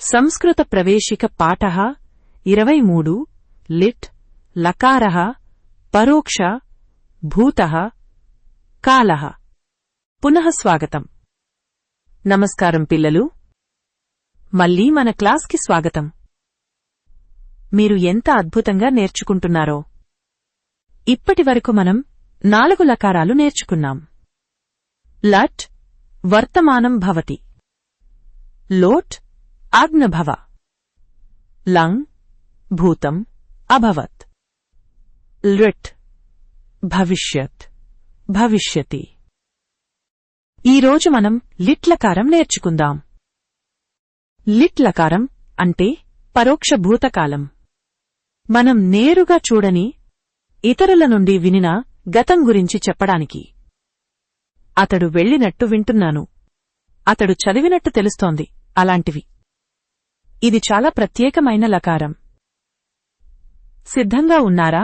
సంస్కృత ప్రవేశిక పాఠః 23 లిట్ లకారః పరోక్ష భూతః కాలః. పునః స్వాగతం. నమస్కారం పిల్లలు, మళ్ళీ మన క్లాస్కి స్వాగతం. మీరు ఎంత అద్భుతంగా నేర్చుకుంటున్నారో. ఇప్పటివరకు మనం 4 లకారాలు నేర్చుకున్నాం. లట్ వర్తమానం భవతి, లోట్ ఆజ్ఞభవ, లంగ్ భూతం అభవత్, లృట్ భవిష్యత్ భవిష్యతి. ఈరోజు మనం లిట్ లకారం నేర్చుకుందాం. లిట్ లకారం అంటే పరోక్ష భూతకాలం. మనం నేరుగా చూడని, ఇతరుల నుండి వినిన గతం గురించి చెప్పడానికి. అతడు వెళ్ళినట్టు వింటున్నాను, అతడు చదివినట్టు తెలుస్తోంది, అలాంటివి. ఇది చాలా ప్రత్యేకమైన లకారం. సిద్ధంగా ఉన్నారా?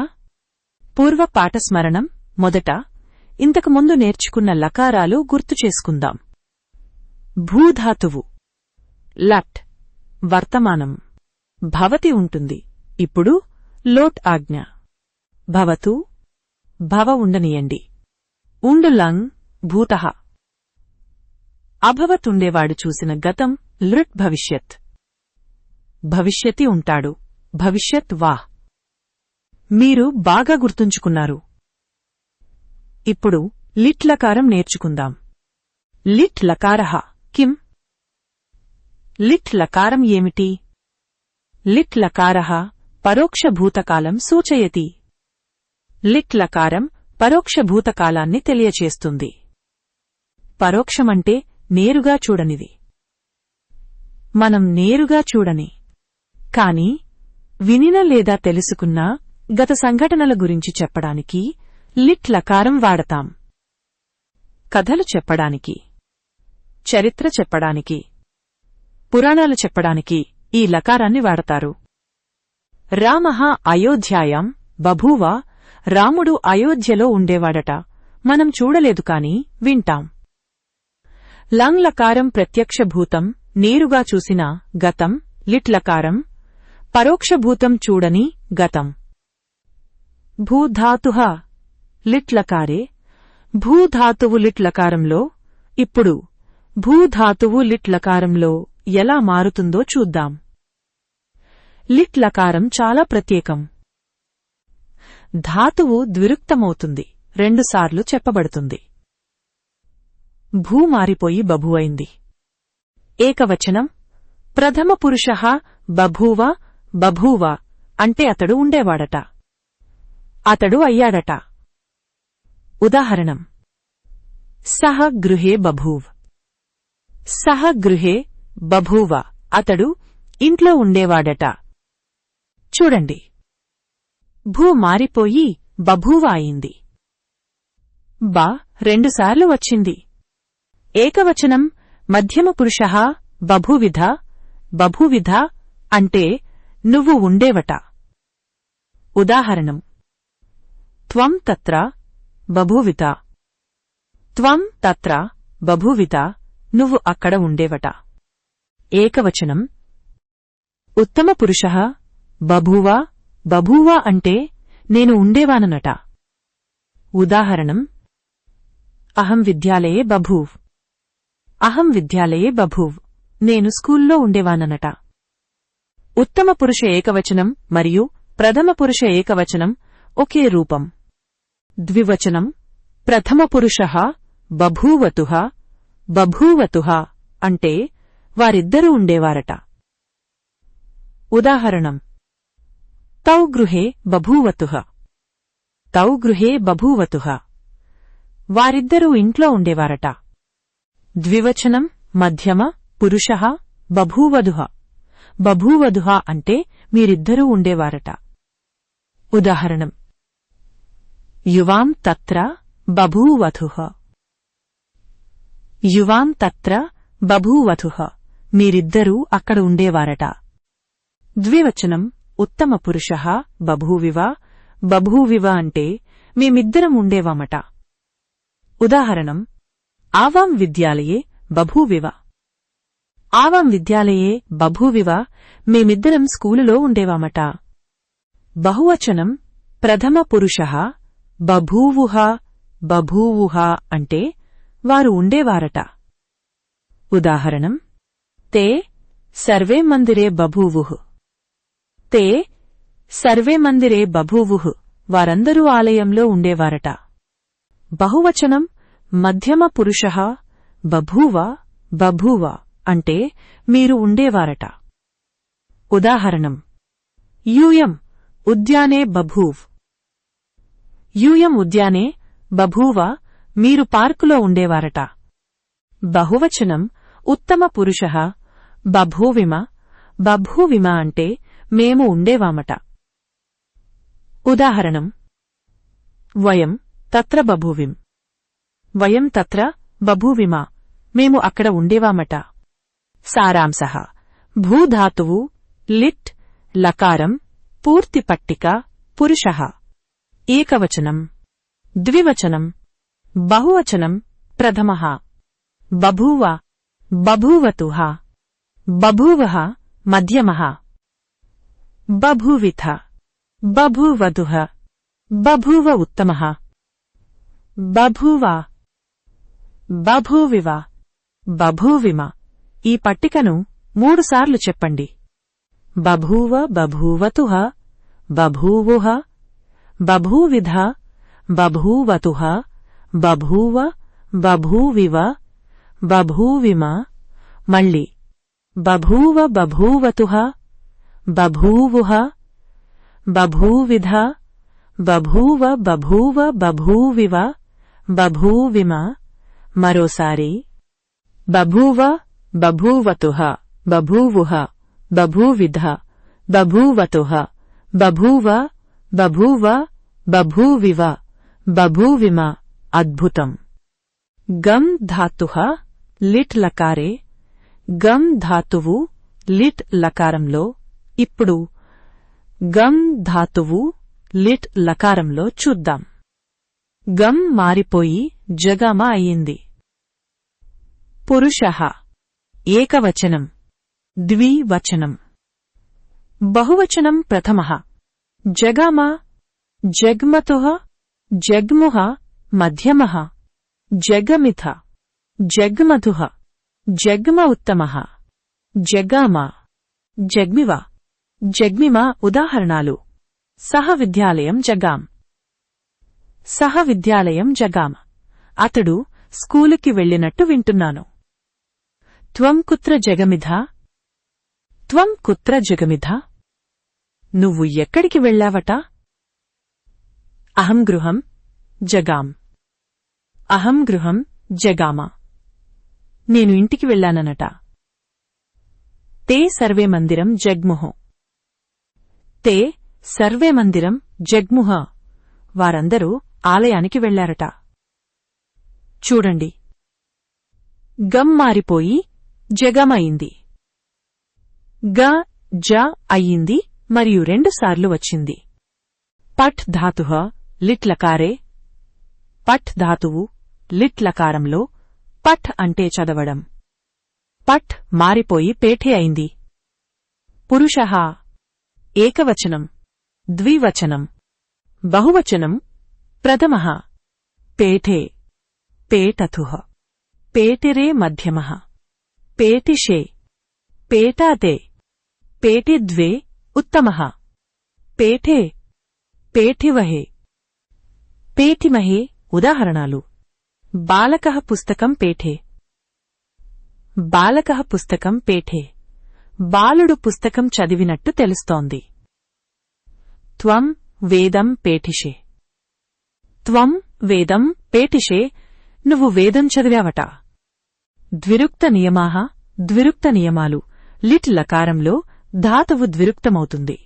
పూర్వ పాఠస్మరణం. మొదట ఇంతకుముందు నేర్చుకున్న లకారాలు గుర్తుచేసుకుందాం. భూధాతువు లట్ వర్తమానం, భవతి ఉంటుంది. ఇప్పుడు లోట్ ఆజ్ఞ. భవతు భవ ఉండనియండి. ఉండు లంగ్ భూతః, అభవత్ ఉండేవాడు చూసిన గతం. లృట్ భవిష్యత్, భవిష్యతి ఉంటాడు. భవిష్యత్ వా. మీరు బాగా గుర్తుంచుకున్నారు. ఇప్పుడు లిట్ లకారం నేర్చుకుందాం. లిట్ లకారః కిం? లిట్ లకారం ఏమిటి? లిట్ లకారః పరోక్ష భూతకాలం సూచయతి. లిట్ లకారం పరోక్ష భూతకాలాన్ని తెలియచేస్తుంది. పరోక్షమంటే నేరుగా చూడనిది. మనం నేరుగా చూడని, కాని వినిన లేదా తెలుసుకున్న గత సంఘటనల గురించి చెప్పడానికి లిట్ లకారం వాడతాం. కథలు చెప్పడానికి, చరిత్ర చెప్పడానికి, పురాణాలు చెప్పడానికి ఈ లకారాన్ని వాడతారు. రామః అయోధ్యాయాం బభూవ. రాముడు అయోధ్యలో ఉండేవాడట. మనం చూడలేదు కాని వింటాం. లంగ్ లకారం ప్రత్యక్షభూతం, నేరుగా చూసిన గతం. లిట్ లకారం పరోక్షభూతం, చూడని గతం. భూధాతుః లిట్ లకారే. భూధాతువు లిట్ లకారంలో. ఇప్పుడు భూధాతువు లిట్ లకారంలో ఎలా మారుతుందో చూద్దాం. లిట్ లకారం చాలా ప్రత్యేకం. ధాతువు ద్విరుక్తమవుతుంది, 2 సార్లు చెప్పబడుతుంది. భూ మారిపోయి బభువైంది. ఏకవచనం. ప్రథమ పురుషః బభూవ. బభూవ అంటే అతడు ఉండేవాడట, అతడు అయ్యాడట. ఉదాహరణం: సహ గృహే బభూవ్. సహ గృహే బభూవ, అతడు ఇంట్లో ఉండేవాడట. చూడండి, భూ మారిపోయి బభూవ అయింది. బా 2 సార్లు వచ్చింది. ఏకవచనం. మధ్యమ పురుషః బభూవిధ. బభూవిధ అంటే నువ్వు ఉండేవట. ఉదాహరణం: త్వం తత్ర బభూవిత. త్వం తత్ర బభూవిత, నువ్వు అక్కడ ఉండేవట. ఏకవచనం. ఉత్తమ పురుషః బభూవ. బభూవ అంటే నేను ఉండేవాననట. ఉదాహరణం: అహం విద్యాలయే బభూవ్. అహం విద్యాలయే బభూవ్, నేను స్కూల్లో ఉండేవాననట. ఉత్తమ పురుష ఏకవచనం మరియు ప్రథమ పురుష ఏకవచనం ఒకే రూపం. ద్వివచనం. ప్రథమ పురుషః బభూవతుః. బభూవతుః అంటే వారిద్దరూ ఉండేవారట. ఉదాహరణం: తౌ గృహే బభూవతుః. తౌ గృహే బభూవతుః, వారిద్దరూ ఇంట్లో ఉండేవారట. ద్వివచనం. మధ్యమ పురుషః బభూవధుః. బభూవధుః అంటే మీరిద్దరూ ఉండేవారట. ఉదాహరణం: యువాం తత్ర బభూవధుః. యువాం తత్ర బభూవధుః, మీరిద్దరూ అక్కడ ఉండేవారట. ద్వివచనం. ఉత్తమ పురుషః బభూవివ. బభూవివ అంటే మేమిద్దరం ఉండేవామట. ఉదాహరణం: ఆవాం విద్యాలయే బభూవివ. ఆవాం విద్యాలయే బభూవివ మేమిద్దరం స్కూలులో ఉండేవామట. బహువచనం ప్రథమ పురుషః బభూవుః బభూవుః అంటే వారు ఉండేవారట. ఉదాహరణం తే సర్వే మందిరే బభూవుః. తే సర్వే మందిరే బభూవుః వారందరూ ఆలయంలో ఉండేవారట. బహువచనం మధ్యమ పురుషః బభూవ బభూవ అంటే మీరు ఉండేవారట. ఉదాహరణం యూయం ఉద్యానే బభూవ్. యూయం ఉద్యానే బభూవ మీరు పార్కులో ఉండేవారట. బహువచనం ఉత్తమ పురుషః బభూవిమ బభూవిమ అంటే మేము ఉండేవామట. ఉదాహరణం వయం తత్ర బభూవిం. వయం తత్ర బభూవిమ మేము అక్కడ ఉండేవామట. సారాంశః భూధాతువు లిట్ లకారం పూర్తి పట్టిక పురుషః. ఏకవచనం ద్వివచనం బహువచనం ప్రథమః బభూవ బభూవతుః బభూవః మధ్యమః బభూవిథ బభూవధుః బభూవ ఉత్తమః బభూవ బభూవివ బభూవిమ. ఈ పట్టికను 3 సార్లు చెప్పండి. బభూవ బభూవతుః బభూవుః బభూవిధ బభూవతుః బభూవ బభూవివ బభూవిమ. మళ్ళీ బభూవ బభూవతుః బభూవుః బభూవిధ బభూవ బభూవ బభూవివ బభూవిమ. మరోసారి బభూవ బభూవతుః బభూవుః బభూవిధ బభూవతుః బభూవ బభూవ బభూవివ బభూవిమ. అద్భుతం. గమ్ ధాతుః లిట్ లకారే. గమ్ ధాతువు లిట్ లకారంలో. ఇప్పుడు గమ్ ధాతువు లిట్ లకారంలో చూద్దాం. గమ్ మారిపోయి జగామ అయింది. పురుషః ఏకవచనం ద్వివచనం బహువచనం ప్రథమః జగామ జగ్మతుః జగ్ముః మధ్యమః జగమిథ జగ్మధుః జగ్మ ఉత్తమః జగామ జగ్మివ జగ్మిమ. ఉదాహరణాలు సహ విద్యాలయం జగాం. సహ విద్యాలయం జగామ అతడు స్కూలుకి వెళ్ళినట్టు వింటున్నాను. త్వం కుత్ర జగమిధ. త్వం కుత్ర జగమిధ నువ్వు ఎక్కడికి వెళ్ళావట. అహం గృహం జగాం. అహం గృహం జగామ నేను ఇంటికి వెళ్ళాననట. తే సర్వే మందిరం జగ్ముః. తే సర్వే మందిరం జగ్ముః వారందరూ ఆలయానికి వెళ్లారట. చూడండి గమ్ మారిపోయి జగం అయింది. గ జ అయ్యింది మరియు 2 సార్లు వచ్చింది. పఠ్ ధాతుః లిట్ లకారే. పఠ్ ధాతువు లిట్ లకారంలో. పఠ్ అంటే చదవడం. పఠ్ మారిపోయి పేఠే అయింది. పురుషః ఏకవచనం ద్వివచనం బహువచనం ప్రథమః పేఠే పేటథుః పేటిరే మధ్యమః పేటిషే పేటాతే పేటిద్వే ఉత్తమః పేఠే పేఠివహే పేఠిమహే. ఉదాహరణాలు బాలకః పుస్తకం పేఠే. బాలకః పుస్తకం పేఠే బాలుడు పుస్తకం చదివినట్టు తెలుస్తోంది. త్వం వేదం పేఠిషే. త్వం వేదం పేఠిషే నువ్వు వేదం చదివావట. ద్విరుక్త నియమాః ద్విరుక్త నియమాలు లిట్ లకారంలో ధాతువు ద్విరుక్తమవుతుంది.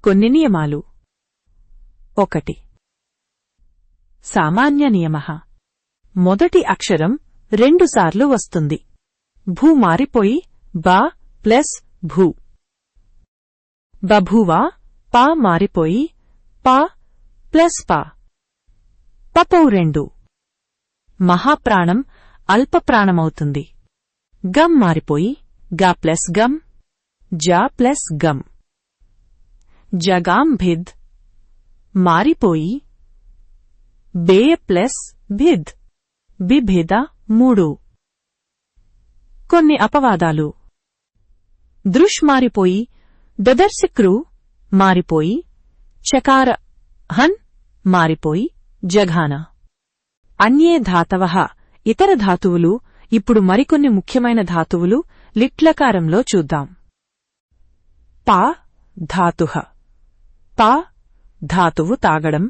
కొన్ని నియమాలు. 1 సామాన్య నియమః మొదటి అక్షరం 2 సార్లు వస్తుంది. భూ మారిపోయి బా ప్లస్ భూ. బభూవ పా మారిపోయి పా ప్లస్ పా. పపౌ 2. మహాప్రాణం అల్పప్రాణమవుతుంది. గమ్ మారిపోయి గా ప్లస్ గమ్, జా ప్లస్ గమ్. జగాం భిద్ మారిపోయి బే ప్లస్ భిద్, బిభేద 3. కొన్ని అపవాదాలు. దృష్ మారిపోయి దదర్శక్రు మారిపోయి చకార హన్ మారిపోయి జఘాన. అన్యే ధాతవః ఇతర ధాతువులు. ఇప్పుడు మరికొన్ని ముఖ్యమైన ధాతువులు లిట్లకారంలో చూద్దాం. పా ధాతుః. పా ధాతువు తాగడం.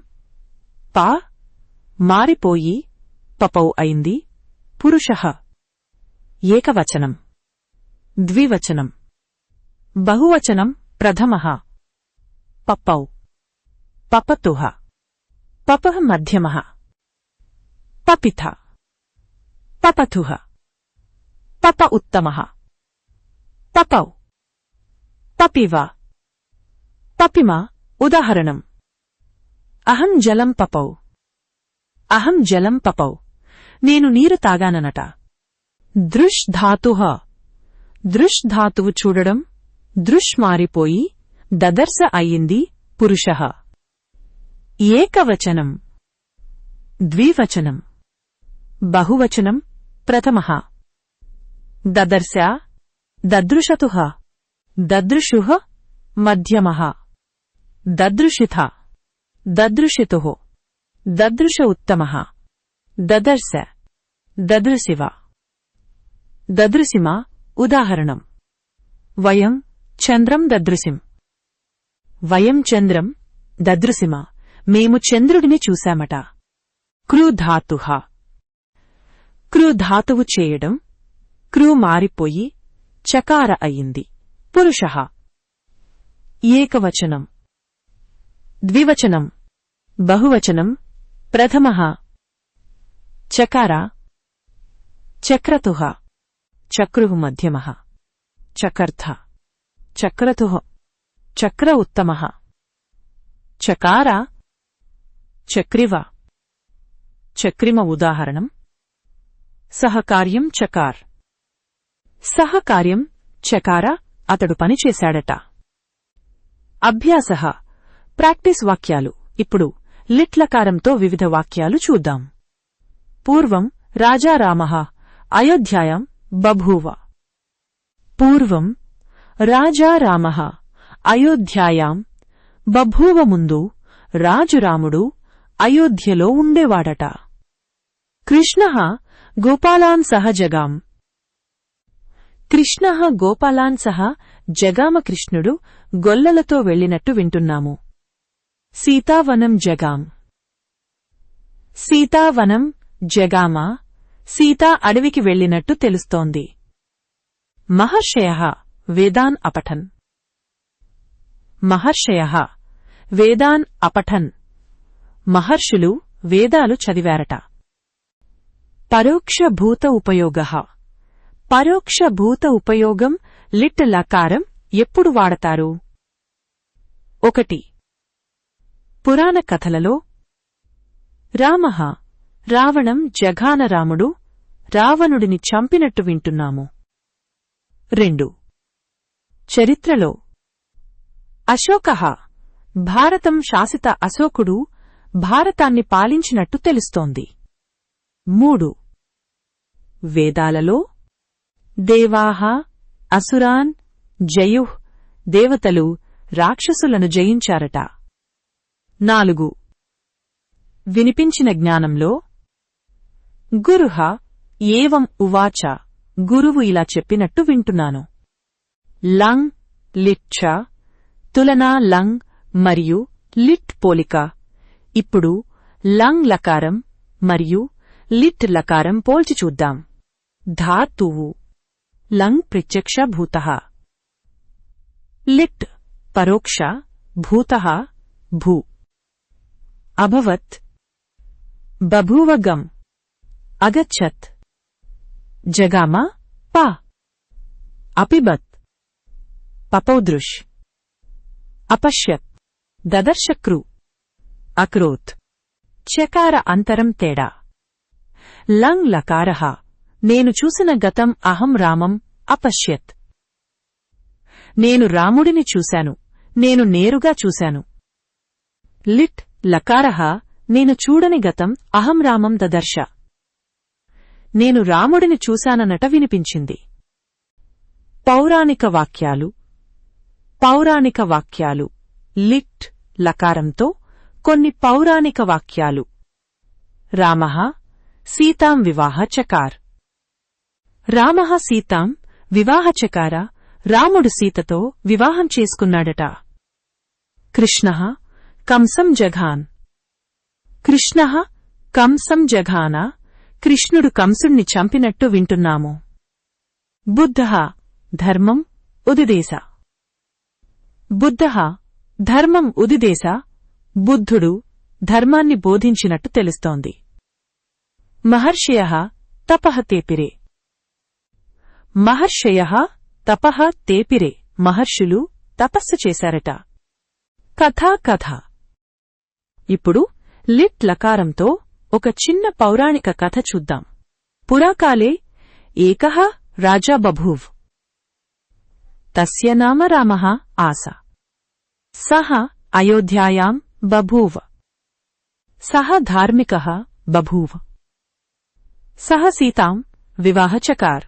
పా మారిపోయి పపౌ అయింది. పురుషః. ఏకవచనం, ద్వివచనం, బహువచనం. ప్రథమః పపౌ, పపతుః, పపః మధ్యమః, పపిథ, పపథుః, పప ఉత్తమః, పపౌ, పపివ, పపిమ. ఉదాహరణం: అహం జలం పపౌ. అహం జలం పపౌ. నేను నీరు తాగాననట. దృష్ ధాతుః. దృష్ ధాతువు చూడడం. దృష్ మారిపోయి దదర్శ అయ్యింది. పురుషః. ఏకవచనం, ద్వివచనం, బహువచనం. ప్రథమః దదర్శ, దదృశతుః, దదృశుః. మధ్యమః దదృశిథ, దదృశితుః, దదృశ ఉత్తమః, దదర్శ, దదృశివ, దదృశిమ. ఉదాహరణం: వయం చంద్రం దదృశిం. వయం చంద్రం దదృశిమ. మేము చంద్రుడిని చూశామట. క్రుధాతుః. క్రుధాతువు చేయడం. క్రు మారిపోయి చకార అయింది. పురుషః. ఏకవచనం, ద్వివచనం, బహువచనం. ప్రథమః చకార, చక్రతుః, చక్రుః. మధ్యమః చకర్థ, చక్రతుః, చక్ర ఉత్తమః, చకార, చక్రివ, చక్రిమ. ఉదాహరణం: సహకార్యం చకార్. సహకార్యం చకార. అతడు పనిచేశాడట. అభ్యాసః. ప్రాక్టీస్ వాక్యాలు. ఇప్పుడు లిట్లకారంతో వివిధ వాక్యాలు చూద్దాం. పూర్వం రాజా రామః అయోధ్యాయాం బభూవ. పూర్వం రాజా రామః అయోధ్యాయాం బభూవ. ముందు రాజు రాముడు అయోధ్యలో ఉండేవాడట. కృష్ణః గోపాలాన్ సహ జగాం. కృష్ణః గోపాలాన్ సహ జగామ. కృష్ణుడు గొల్లలతో వెళ్లినట్టు వింటున్నాము. సీతావనం జగాం. సీతావనం జగామ. సీతా అడవికి వెళ్లినట్టు తెలుస్తోంది. మహర్షయః వేదాన్ అపఠన్. మహర్షయః వేదాన్ అపఠన్. మహర్షులు వేదాలు చదివారట. పరోక్షభూత ఉపయోగః. పరోక్షభూత ఉపయోగం లిట్ లకారం ఎప్పుడు వాడతారు? 1. పురాణ కథలలో రామః రావణం జఘాన. రాముడు రావణుడిని చంపినట్టు వింటున్నాము. 2. చరిత్రలో అశోకః భారతం శాసిత. అశోకుడు భారతాన్ని పాలించినట్టు తెలుస్తోంది. 3. వేదాలలో దేవాః అసురాన్ జయుః. దేవతలు రాక్షసులను జయించారట. 4. వినిపించిన జ్ఞానంలో గురుః ఏవం ఉవాచ. గురువు ఇలా చెప్పినట్టు వింటున్నాను. లంగ్ లిచ్చ. తులనా లంగ్ మరియు లిట్ పోలిక. ఇప్పుడు లంగ్ లకారం మరియు లిట్ లకారం పోల్చి చూద్దాం. ధాతువు లంగ్ ప్రత్యక్ష భూతః. లిట్ పరోక్ష భూతః భూ. అభవత్ బభూవ. గం అగచ్చత్. జగామ పా. అపిబత్ పపౌదృష్. అపశ్యత్ దదర్శక్రు. అక్రోత్. చకార అంతరం తేడా. లంగ్ లకారః నేను చూసిన గతం అహం రామం అపశ్యత్. నేను రాముడిని చూశాను, నేను నేరుగా చూశాను. లిట్ లకారః నేను చూడని గతం అహం రామం దదర్శ. నేను రాముడిని చూశాననట వినిపించింది. పౌరాణిక వాక్యాలు. పౌరాణిక వాక్యాలు లిట్ లకారంతో కొన్ని పౌరాణిక వాక్యాలు. రామః సీతాం వివాహ చకార్. రామః సీతాం వివాహ చకార. రాముడు సీతతో వివాహం చేసుకున్నాడట. కృష్ణః కంసం జఘాన్. కృష్ణః కంసం జఘాన. కృష్ణుడు కంసుణ్ణి చంపినట్టు వింటున్నాము. బుద్ధః ధర్మం ఉదిదేశ. బుద్ధః ధర్మం ఉదిదేశ. బుద్ధుడు ధర్మాన్ని బోధించినట్టు తెలుస్తోంది. మహర్షయః తపః తేపిరే. మహర్షయః తపః తేపిరే. మహర్షులు తపస్సు చేశారట. కథా కథ. ఇప్పుడు లిట్ లకారంతో ఒక చిన్న పౌరాణిక కథ చూద్దాం. పురాకాలే ఏకః రాజా బభూవ్. తస్య నామ రామః ఆస. సః అయోధ్యాయాం బభూవ. సః ధార్మికః బభూవ. సః సీతాం వివాహ చకార్.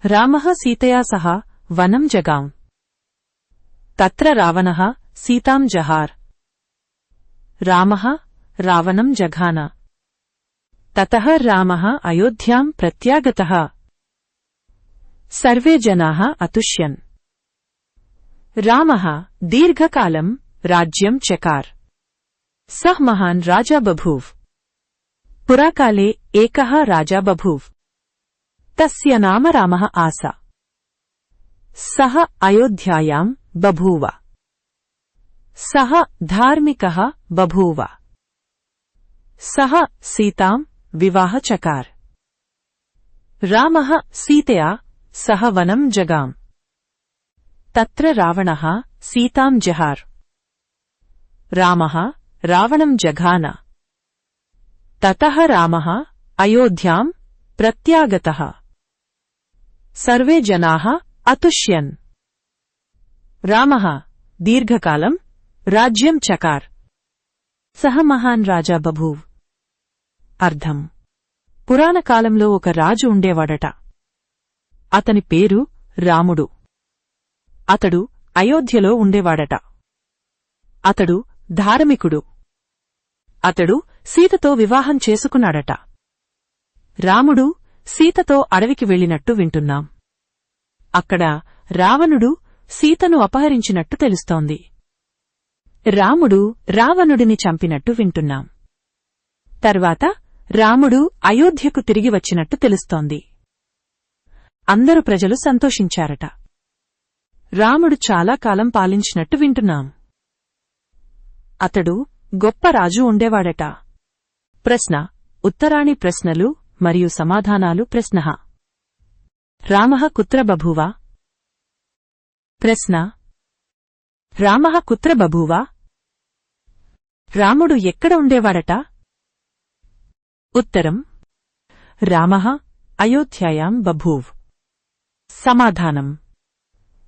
రామః సీతయా సహ వనం జగాం. తత్ర రావణః సీతాం జహార్. రామః రావణం జఘాన. తతః రామః అయోధ్యాం ప్రత్యాగతః. సర్వే జనాః అతుష్యన్. రామః దీర్ఘకాలం రాజ్యం చకార్. సః మహాన్ రాజా బభూవ్. పురాకాలే ఏకః రాజా బభూవ్. తస్య నామ రామః ఆస. సః అయోధ్యాయాం బభూవ. సః ధార్మికః బభూవ. సః సీతాం వివాహ చకార్. రామః సీతయా సహ వనం జగాం. తత్ర రావణః సీతాం జహార్. రామః రావణం జఘాన. తతః రామః అయోధ్యాం ప్రత్యాగతః. సర్వే జనాః అతుష్యన్. రామః దీర్ఘకాలం రాజ్యం చకార్. సహ మహాన్ రాజా బభూవ్. అర్థం: పురాణకాలంలో ఒక రాజు ఉండేవాడట. అతని పేరు రాముడు. అతడు అయోధ్యలో ఉండేవాడట. అతడు ధార్మికుడు. అతడు సీతతో వివాహం చేసుకున్నాడట. రాముడు సీతతో అడవికి వెళ్ళినట్టు వింటున్నాం. అక్కడ రావణుడు సీతను అపహరించినట్టు తెలుస్తోంది. రాముడు రావణుడిని చంపినట్టు వింటున్నాం. తర్వాత రాముడు అయోధ్యకు తిరిగి వచ్చినట్టు తెలుస్తోంది. అందరు ప్రజలు సంతోషించారట. రాముడు చాలా కాలం పాలించినట్టు వింటున్నాం. అతడు గొప్ప రాజు ఉండేవాడట. ప్రశ్న ఉత్తరాణి ప్రశ్నలు మరియు సమాధానాలు. ప్రశ్నః రామః కుత్ర బభూవ. ప్రశ్న రామః కుత్ర బభూవ. రాముడు ఎక్కడ ఉండేవాడట? ఉత్తరం రామః అయోధ్యాయాం బభూవ్. సమాధానం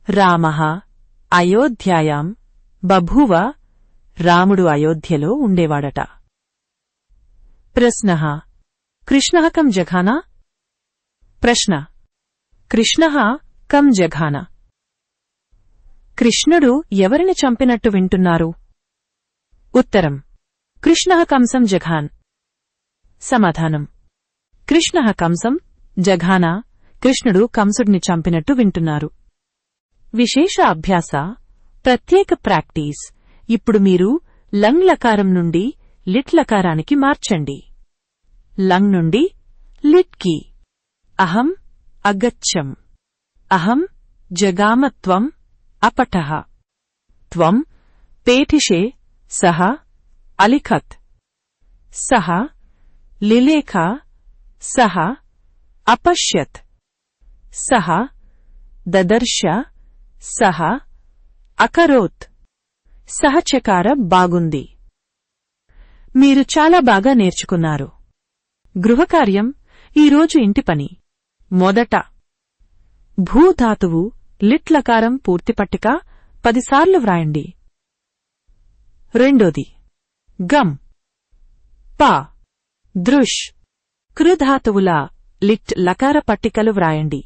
రామః అయోధ్యాయాం బభూవ. రాముడు అయోధ్యలో ఉండేవాడట. ప్రశ్నః కృష్ణః కం జఘాన. ప్రశ్న కృష్ణః కం జఘాన. కృష్ణుడు ఎవరిని చంపినట్టు వింటున్నారు? ఉత్తరం కృష్ణః కంసం జఘాన్. సమాధానం కృష్ణః కంసం జఘాన. కృష్ణుడు కంసుడిని చంపినట్టు వింటున్నారు. విశేష అభ్యాస ప్రత్యేక ప్రాక్టీస్. ఇప్పుడు మీరు లంగ్ లకారం నుండి లిట్ లకారానికి మార్చండి. లంగ్ నుండి లిట్ కి. అహం అగచ్చం. అహం జగామ. త్వం అపఠః. త్వం పేఠిషే. సహ అలిఖత్. సహ లిలేఖ. సహ అపశ్యత్. సహ దదర్శ. సహ అకరోత్. సహచకార. బాగుంది. మీరు చాలా బాగా నేర్చుకున్నారు. గృహకార్యం ఈరోజు ఇంటి పని. మొదట భూధాతువు లిట్ లకారం పూర్తి పట్టిక 10 సార్లు వ్రాయండి. రెండోది గమ్, పా, దృష్, కృధాతువుల లిట్ లకార పట్టికలు వ్రాయండి.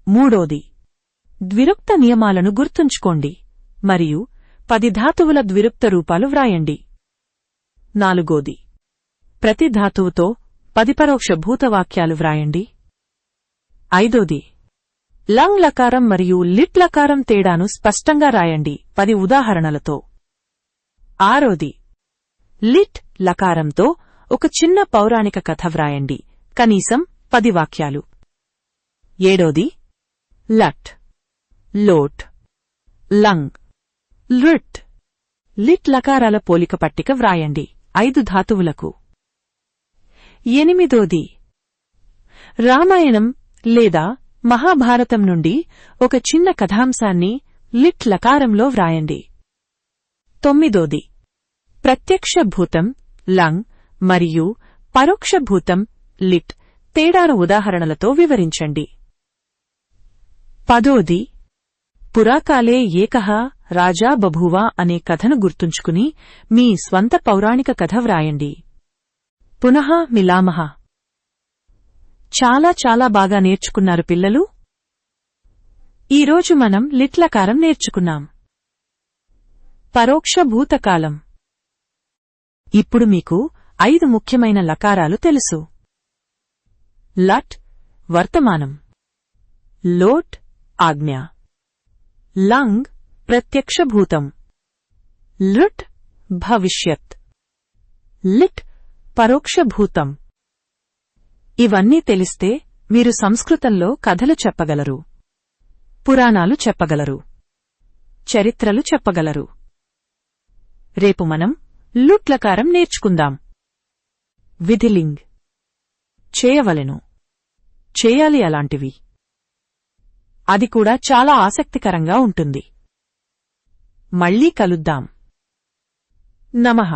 మూడోది ద్విరుక్త నియమాలను గుర్తుంచుకోండి మరియు 10 ధాతువుల ద్విరుక్త రూపాలు వ్రాయండి. నాలుగోది ప్రతి ధాతువుతో 10 పరోక్ష భూతవాక్యాలు వ్రాయండి. ఐదోది లంగ్ లకారం మరియు లిట్ లకారం తేడాను స్పష్టంగా రాయండి 10 ఉదాహరణలతో. ఆరోది లిట్ లకారంతో ఒక చిన్న పౌరాణిక కథ వ్రాయండి, కనీసం 10 వాక్యాలు. ఏడోది లట్, లోట్, లంగ్, లిట్, లిట్ లకారాల పోలిక పట్టిక వ్రాయండి 5 ధాతువులకు. ఎనిమిదోది రామాయణం లేదా మహాభారతం నుండి ఒక చిన్న కథాంశాన్ని లిట్ లకారంలో వ్రాయండి. తొమ్మిదోది ప్రత్యక్ష భూతం లంగ్ మరియు పరోక్ష భూతం లిట్ తేడాను ఉదాహరణలతో వివరించండి. పదోది పురాకాలే ఏకః రాజా బభూవ అనే కథను గుర్తుంచుకుని మీ స్వంత పౌరాణిక కథ వ్రాయండి. పునః మిలామః. చాలా చాలా బాగా నేర్చుకున్నారు పిల్లలు. ఈరోజు మనం లిట్ లకారం నేర్చుకున్నాం. పరోక్ష భూతకాలం. ఇప్పుడు మీకు 5 ముఖ్యమైన లకారాలు తెలుసు. లట్ వర్తమానం, లోట్ ఆజ్ఞ, లంగ్ ప్రత్యక్ష భూతం, లిట్ భవిష్యత్, లిట్ పరోక్ష భూతం. ఇవన్నీ తెలిస్తే మీరు సంస్కృతంలో కథలు చెప్పగలరు, పురాణాలు చెప్పగలరు, చరిత్రలు చెప్పగలరు. రేపు మనం లుట్ లకారం నేర్చుకుందాం. విధిలింగ్ చేయవలెను, చేయాలి అలాంటివి. అది కూడా చాలా ఆసక్తికరంగా ఉంటుంది. మళ్ళీ కలుద్దాం. నమః.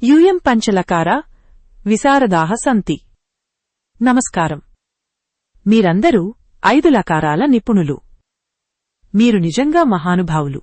యూయం పంచలకార విశారదాః సంతి. నమస్కారం. మీరందరూ 5 లకారాల నిపుణులు. మీరు నిజంగా మహానుభావులు.